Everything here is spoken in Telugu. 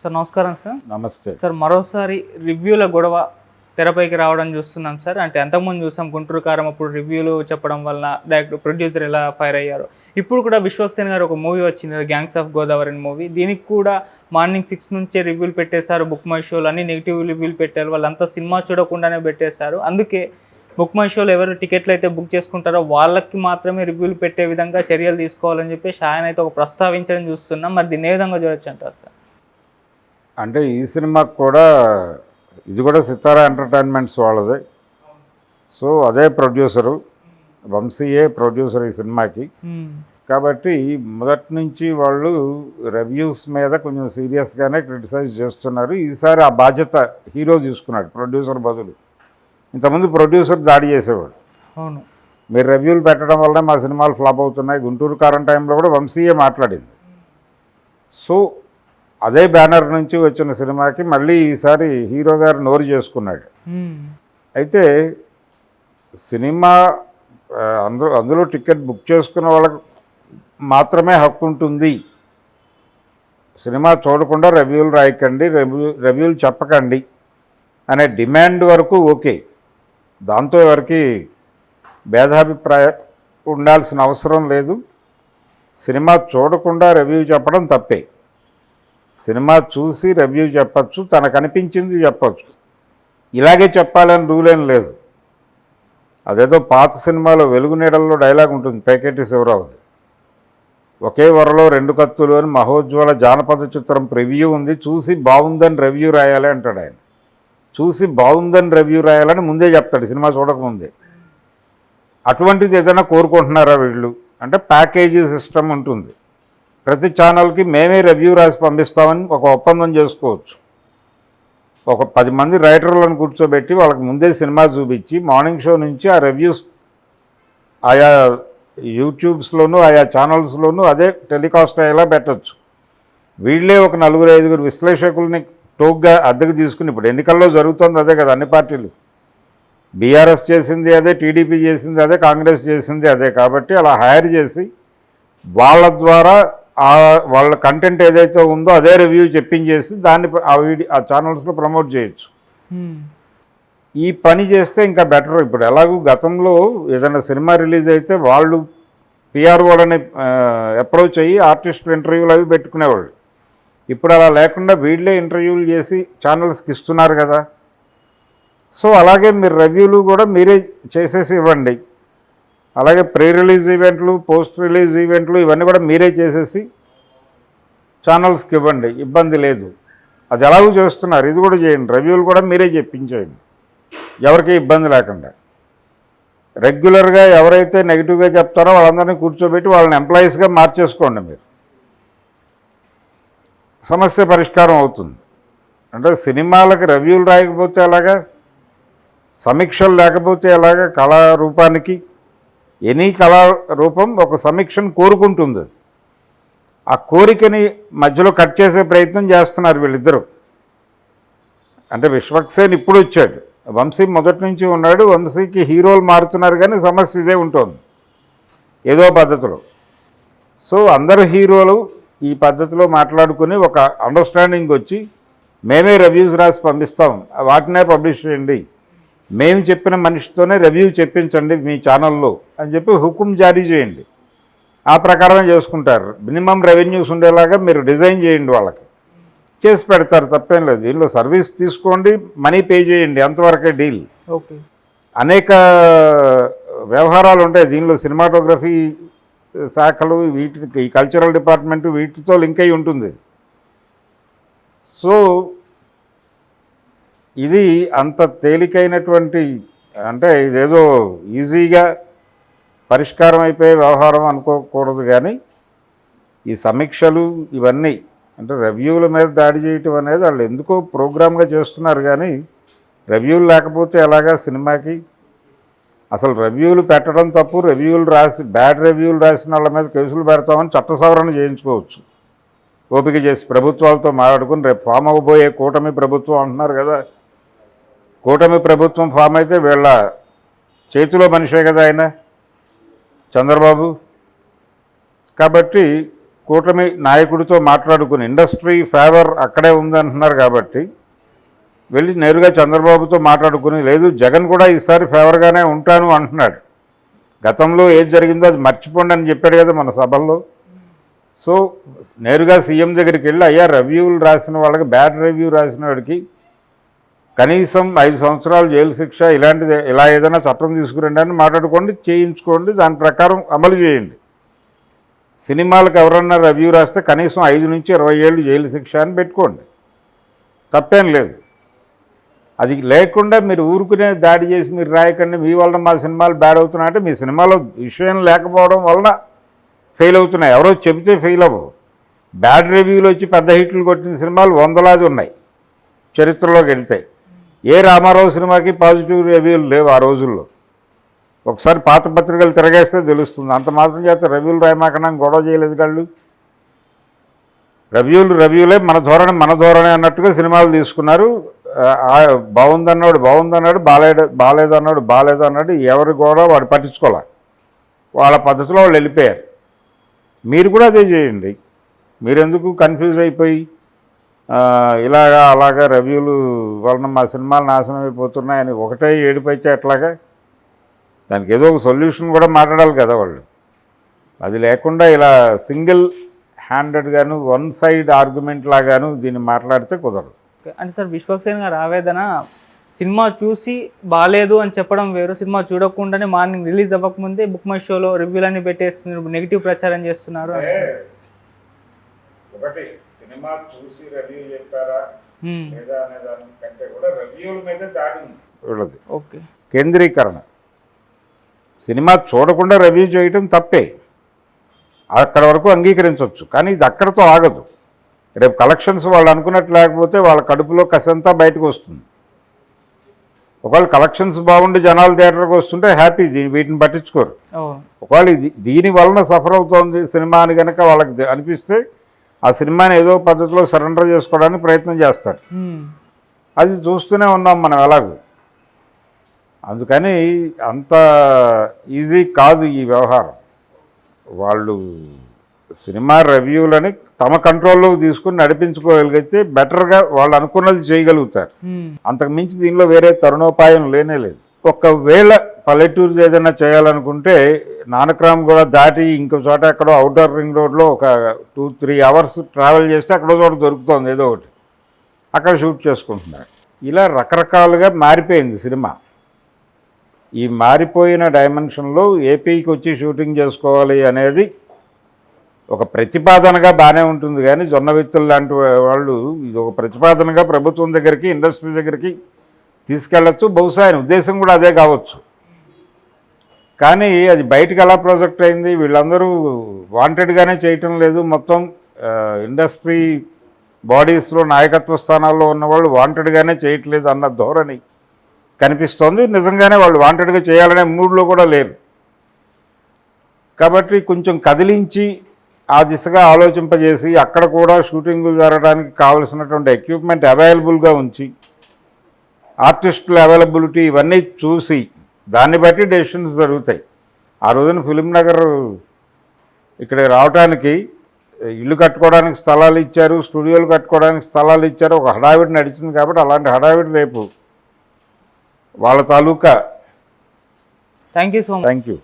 సార్ నమస్కారం సార్. నమస్తే సార్ మరోసారి రివ్యూల గొడవ తెరపైకి రావడం చూస్తున్నాం సార్. అంటే అంతకుముందు చూసాం గుంటూరు కారం అప్పుడు రివ్యూలు చెప్పడం వలన డైరెక్ట్ ప్రొడ్యూసర్ ఎలా ఫైర్ అయ్యారు. ఇప్పుడు కూడా విశ్వక్సేన్ గారు ఒక మూవీ వచ్చింది, గ్యాంగ్స్ ఆఫ్ గోదావరి మూవీ. దీనికి కూడా మార్నింగ్ 6 నుంచే రివ్యూలు పెట్టేశారు. బుక్ మై షోలు అన్ని నెగిటివ్ రివ్యూలు పెట్టారు. వాళ్ళంతా సినిమా చూడకుండానే పెట్టేశారు. అందుకే బుక్ మై షోలో ఎవరు టికెట్లు అయితే బుక్ చేసుకుంటారో వాళ్ళకి మాత్రమే రివ్యూలు పెట్టే విధంగా చర్యలు తీసుకోవాలని చెప్పేసి ఆయన అయితే ఒక ప్రస్తావించడం చూస్తున్నాం. మరి దీన్ని ఏ విధంగా చూడొచ్చు అంటారు సార్? అంటే ఈ సినిమాకు కూడా ఇది కూడా సితారా ఎంటర్టైన్మెంట్స్ వాళ్ళదే. సో అదే ప్రొడ్యూసరు, వంశీయే ప్రొడ్యూసర్ ఈ సినిమాకి. కాబట్టి మొదటి నుంచి వాళ్ళు రివ్యూస్ మీద కొంచెం సీరియస్గానే క్రిటిసైజ్ చేస్తున్నారు. ఈసారి ఆ బాధ్యత హీరో తీసుకున్నాడు ప్రొడ్యూసర్ బదులు. ఇంతకుముందు ప్రొడ్యూసర్ దాడి చేసేవాడు. అవును, మీరు రివ్యూలు పెట్టడం వల్లనే మా సినిమాలు ఫ్లాప్ అవుతున్నాయి. గుంటూరు కారం టైంలో కూడా వంశీయే మాట్లాడింది. సో అదే బ్యానర్ నుంచి వచ్చిన సినిమాకి మళ్ళీ ఈసారి హీరో గారు నోరు చేసుకున్నాడు. అయితే సినిమా అందులో టికెట్ బుక్ చేసుకున్న వాళ్ళకి మాత్రమే హక్కు ఉంటుంది. సినిమా చూడకుండా రివ్యూలు రాయకండి, రివ్యూలు చెప్పకండి అనే డిమాండ్ వరకు ఓకే. దాంతో ఎవరికి భేదాభిప్రాయం ఉండాల్సిన అవసరం లేదు. సినిమా చూడకుండా రివ్యూ చెప్పడం తప్పే. సినిమా చూసి రివ్యూ చెప్పచ్చు, తనకు అనిపించింది చెప్పచ్చు. ఇలాగే చెప్పాలని రూల్ ఏం లేదు. అదేదో పాత సినిమాలో వెలుగు నీడల్లో డైలాగ్ ఉంటుంది, పేకేటి శివరావుది. ఒకే వరలో 2 కత్తులు అని మహోజ్వల జానపద చిత్రం ప్రివ్యూ ఉంది, చూసి బాగుందని రివ్యూ రాయాలి అంటాడు ఆయన. చూసి బాగుందని రివ్యూ రాయాలని ముందే చెప్తాడు సినిమా చూడకముందే. అటువంటిది ఏదైనా కోరుకుంటున్నారా వీళ్ళు అంటే ప్యాకేజీ సిస్టమ్ ఉంటుంది. ప్రతి ఛానల్కి మేమే రివ్యూ రాసి పంపిస్తామని ఒక ఒప్పందం చేసుకోవచ్చు. ఒక 10 మంది రైటర్లను కూర్చోబెట్టి వాళ్ళకి ముందే సినిమా చూపించి మార్నింగ్ షో నుంచి ఆ రివ్యూస్ ఆయా యూట్యూబ్స్లోనూ ఆయా ఛానల్స్లోనూ అదే టెలికాస్ట్ అయ్యేలా పెట్టచ్చు. వీళ్ళే ఒక 4-5 విశ్లేషకుల్ని టోక్గా అద్దెకు తీసుకుని, ఇప్పుడు ఎన్నికల్లో జరుగుతుంది అదే కదా, అన్ని పార్టీలు బీఆర్ఎస్ చేసింది అదే, టీడీపీ చేసింది అదే, కాంగ్రెస్ చేసింది అదే. కాబట్టి అలా హైర్ చేసి వాళ్ళ ద్వారా వాళ్ళ కంటెంట్ ఏదైతే ఉందో అదే రివ్యూ చెప్పించేసి దాన్ని ఆ ఛానల్స్లో ప్రమోట్ చేయొచ్చు. ఈ పని చేస్తే ఇంకా బెటర్. ఇప్పుడు ఎలాగూ గతంలో ఏదైనా సినిమా రిలీజ్ అయితే వాళ్ళు పిఆర్ఓలని అప్రోచ్ అయ్యి ఆర్టిస్టులు ఇంటర్వ్యూలు అవి పెట్టుకునేవాళ్ళు. ఇప్పుడు అలా లేకుండా వీళ్ళే ఇంటర్వ్యూలు చేసి ఛానల్స్కి ఇస్తున్నారు కదా. సో అలాగే మీరు రివ్యూలు కూడా మీరే చేసేసి ఇవ్వండి. అలాగే ప్రీ రిలీజ్ ఈవెంట్లు, పోస్ట్ రిలీజ్ ఈవెంట్లు ఇవన్నీ కూడా మీరే చేసేసి ఛానల్స్కి ఇవ్వండి, ఇబ్బంది లేదు. అది ఎలాగూ చేస్తున్నారు, ఇది కూడా చేయండి. రివ్యూలు కూడా మీరే చెప్పించేయండి, ఎవరికి ఇబ్బంది లేకుండా. రెగ్యులర్గా ఎవరైతే నెగిటివ్గా చెప్తారో వాళ్ళందరినీ కూర్చోబెట్టి వాళ్ళని ఎంప్లాయీస్గా మార్చేసుకోండి. మీరు సమస్య పరిష్కారం అవుతుంది. అంటే సినిమాలకు రివ్యూలు రాయకపోతే ఎలాగా, సమీక్షలు లేకపోతే ఎలాగా? కళారూపానికి ఎనీ కళారూపం ఒక సమీక్షను కోరుకుంటుంది. అది ఆ కోరికని మధ్యలో కట్ చేసే ప్రయత్నం చేస్తున్నారు వీళ్ళిద్దరూ. అంటే విశ్వక్సేన్ ఇప్పుడు వచ్చాడు, వంశీ మొదటి నుంచి ఉన్నాడు. వంశీకి హీరోలు మారుతున్నారు కానీ సమస్య ఇదే ఉంటుంది ఏదో పద్ధతిలో. సో అందరు హీరోలు ఈ పద్ధతిలో మాట్లాడుకుని ఒక అండర్స్టాండింగ్ వచ్చి మేమే రివ్యూస్ రాసి పంపిస్తాం, వాటినే పబ్లిష్ చేయండి, మేము చెప్పిన మనిషితోనే రివ్యూ చెప్పించండి మీ ఛానల్లో అని చెప్పి హుకుం జారీ చేయండి. ఆ ప్రకారమే చేసుకుంటారు. మినిమం రెవెన్యూస్ ఉండేలాగా మీరు డిజైన్ చేయండి, వాళ్ళకి చేసి పెడతారు, తప్పేం లేదు. దీనిలో సర్వీస్ తీసుకోండి, మనీ పే చేయండి, అంతవరకే డీల్. ఓకే, అనేక వ్యవహారాలు ఉంటాయి దీనిలో. సినిమాటోగ్రఫీ శాఖలు, వీటికి ఈ కల్చరల్ డిపార్ట్మెంటు వీటితో లింక్ అయి ఉంటుంది. సో ఇది అంత తేలికైనటువంటి, అంటే ఇదేదో ఈజీగా పరిష్కారం అయిపోయే వ్యవహారం అనుకోకూడదు. కానీ ఈ సమీక్షలు ఇవన్నీ అంటే రివ్యూల మీద దాడి చేయటం అనేది వాళ్ళు ఎందుకో ప్రోగ్రామ్గా చేస్తున్నారు. కానీ రివ్యూలు లేకపోతే ఎలాగా సినిమాకి? అసలు రివ్యూలు పెట్టడం తప్పు. రివ్యూలు రాసి బ్యాడ్ రివ్యూలు రాసిన వాళ్ళ మీద కేసులు పెడతామని చట్ట సవరణ చేయించుకోవచ్చు ఓపిక చేసి, ప్రభుత్వాలతో మాట్లాడుకుని. రేపు ఫామ్ అవ్వబోయే కూటమి ప్రభుత్వం అంటున్నారు కదా, కూటమి ప్రభుత్వం ఫామ్ అయితే వీళ్ళ చేతిలో మనిషే కదా ఆయన, చంద్రబాబు. కాబట్టి కూటమి నాయకుడితో మాట్లాడుకుని ఇండస్ట్రీ ఫేవర్ అక్కడే ఉందంటున్నారు కాబట్టి వెళ్ళి నేరుగా చంద్రబాబుతో మాట్లాడుకుని, లేదు జగన్ కూడా ఈసారి ఫేవర్గానే ఉంటాను అంటున్నాడు, గతంలో ఏది జరిగిందో అది మర్చిపోండి అని చెప్పాడు కదా మన సభల్లో. సో నేరుగా సీఎం దగ్గరికి వెళ్ళి, అయ్యా రివ్యూలు రాసిన వాళ్ళకి, బ్యాడ్ రివ్యూ రాసిన వాడికి కనీసం 5 సంవత్సరాలు జైలు శిక్ష ఇలాంటిది, ఇలా ఏదైనా చట్టం తీసుకురండి అని మాట్లాడుకోండి, చేయించుకోండి, దాని ప్రకారం అమలు చేయండి. సినిమాలకు ఎవరన్నా రివ్యూ రాస్తే కనీసం 5 నుంచి 20 ఏళ్ళు జైలు శిక్ష అని పెట్టుకోండి, తప్పేం లేదు. అది లేకుండా మీరు ఊరుకునే దాడి చేసి మీరు రాయకండి, మీ వలన మా సినిమాలు బ్యాడ్ అవుతున్నాయంటే మీ సినిమాలో విషయం లేకపోవడం వలన ఫెయిల్ అవుతున్నాయి. ఎవరో చెబితే ఫెయిల్ అవ్వవు. బ్యాడ్ రివ్యూలు వచ్చి పెద్ద హిట్లు కొట్టిన సినిమాలు వందలాది ఉన్నాయి చరిత్రలోకి వెళ్తాయి. ఏ రామారావు సినిమాకి పాజిటివ్ రివ్యూలు లేవు ఆ రోజుల్లో. ఒకసారి పాత పత్రికలు తిరగేస్తే తెలుస్తుంది. అంత మాత్రం చేత రివ్యూలు రాయమాకన్నా గొడవ చేయలేదు వాళ్ళు. రివ్యూలే మన ధోరణి అన్నట్టుగా సినిమాలు తీసుకున్నారు. బాగుందన్నాడు, బాగాలేదన్నాడు, ఎవరి కూడా వాడు పట్టించుకోవాలి. వాళ్ళ పద్ధతిలో వాళ్ళు వెళ్ళిపోయారు. మీరు కూడా అదే చేయండి. మీరెందుకు కన్ఫ్యూజ్ అయిపోయి అలాగా రివ్యూలు వలన మా సినిమాలు నాశనం అయిపోతున్నాయని ఒకటే ఏడిపోయితే ఎట్లాగా? దానికి ఏదో ఒక సొల్యూషన్ కూడా మాట్లాడాలి కదా వాళ్ళు. అది లేకుండా ఇలా సింగిల్ హ్యాండెడ్గాను, వన్ సైడ్ ఆర్గ్యుమెంట్ లాగాను దీన్ని మాట్లాడితే కుదరదు. అంటే సార్, విశ్వక్సేన్ గారి ఆవేదన సినిమా చూసి బాగాలేదు అని చెప్పడం వేరు, సినిమా చూడకుండానే మార్నింగ్ రిలీజ్ అవ్వకముందే బుక్ మై షోలో రివ్యూలన్నీ పెట్టేస్తున్నారు, నెగిటివ్ ప్రచారం చేస్తున్నారు. ఒకటి సినిమా చూసి రివ్యూ చెప్పారా లేదా అనే దానికంటే కూడా రివ్యూల మీద దాడి ఉన్నది. ఓకే, కేంద్రీకరణ. సినిమా చూడకుండా రివ్యూ చేయటం తప్పే, అక్కడ వరకు అంగీకరించవచ్చు. కానీ ఇది అక్కడితో ఆగదు. రేపు కలెక్షన్స్ వాళ్ళు అనుకున్నట్టు లేకపోతే వాళ్ళ కడుపులో కసంతా బయటకు వస్తుంది. ఒకవేళ కలెక్షన్స్ బాగుండి జనాలు థియేటర్కి వస్తుంటే హ్యాపీ, వీటిని పట్టించుకోరు. ఒకవేళ దీని వలన సఫర్ అవుతోంది సినిమా అని కనుక వాళ్ళకి అనిపిస్తే ఆ సినిమాని ఏదో పద్ధతిలో సరెండర్ చేసుకోవడానికి ప్రయత్నం చేస్తారు. అది చూస్తూనే ఉన్నాం మనం ఎలాగో. అందుకని అంత ఈజీ కాదు ఈ వ్యవహారం. వాళ్ళు సినిమా రివ్యూలని తమ కంట్రోల్లోకి తీసుకుని నడిపించుకోగలిగితే బెటర్గా వాళ్ళు అనుకున్నది చేయగలుగుతారు. అంతకు మించి దీనిలో వేరే తరుణోపాయం లేదు. ఒకవేళ పల్లెటూరు ఏదైనా చేయాలనుకుంటే నానక్రామ్ కూడా దాటి ఇంకో చోట ఎక్కడో అవుటర్ రింగ్ రోడ్లో ఒక 2-3 అవర్స్ ట్రావెల్ చేస్తే అక్కడో చోట దొరుకుతుంది ఏదో ఒకటి, అక్కడ షూట్ చేసుకుంటున్నారు. ఇలా రకరకాలుగా మారిపోయింది సినిమా. ఈ మారిపోయిన డైమెన్షన్లో ఏపీకి వచ్చి షూటింగ్ చేసుకోవాలి అనేది ఒక ప్రతిపాదనగా బాగానే ఉంటుంది. కానీ జొన్న విత్తులు లాంటి వాళ్ళు ఇది ఒక ప్రతిపాదనగా ప్రభుత్వం దగ్గరికి, ఇండస్ట్రీ దగ్గరికి తీసుకెళ్ళచ్చు. బహుశా ఆయన ఉద్దేశం కూడా అదే కావచ్చు. కానీ అది బయటకు ఎలా ప్రాజెక్ట్ అయింది, వీళ్ళందరూ వాంటెడ్గానే చేయటం లేదు. మొత్తం ఇండస్ట్రీ బాడీస్లో నాయకత్వ స్థానాల్లో ఉన్నవాళ్ళు వాంటెడ్గానే చేయట్లేదు అన్న ధోరణి కనిపిస్తోంది. నిజంగానే వాళ్ళు వాంటెడ్గా చేయాలనే మూడ్లో కూడా లేరు. కాబట్టి కొంచెం కదిలించి ఆ దిశగా ఆలోచింపజేసి అక్కడ కూడా షూటింగ్ జరగడానికి కావలసినటువంటి ఎక్విప్మెంట్ అవైలబుల్గా ఉంచి, ఆర్టిస్టుల అవైలబిలిటీ ఇవన్నీ చూసి దాన్ని బట్టి డెసిషన్స్ జరుగుతాయి. ఆ రోజున ఫిలిం నగర్ ఇక్కడ రావడానికి ఇల్లు కట్టుకోవడానికి స్థలాలు ఇచ్చారు, స్టూడియోలు కట్టుకోవడానికి స్థలాలు ఇచ్చారు. ఒక హడావిడి నడిచింది కాబట్టి అలాంటి హడావిడి రేపు వాళ్ళ తాలూకా. Thank you so much. Thank you.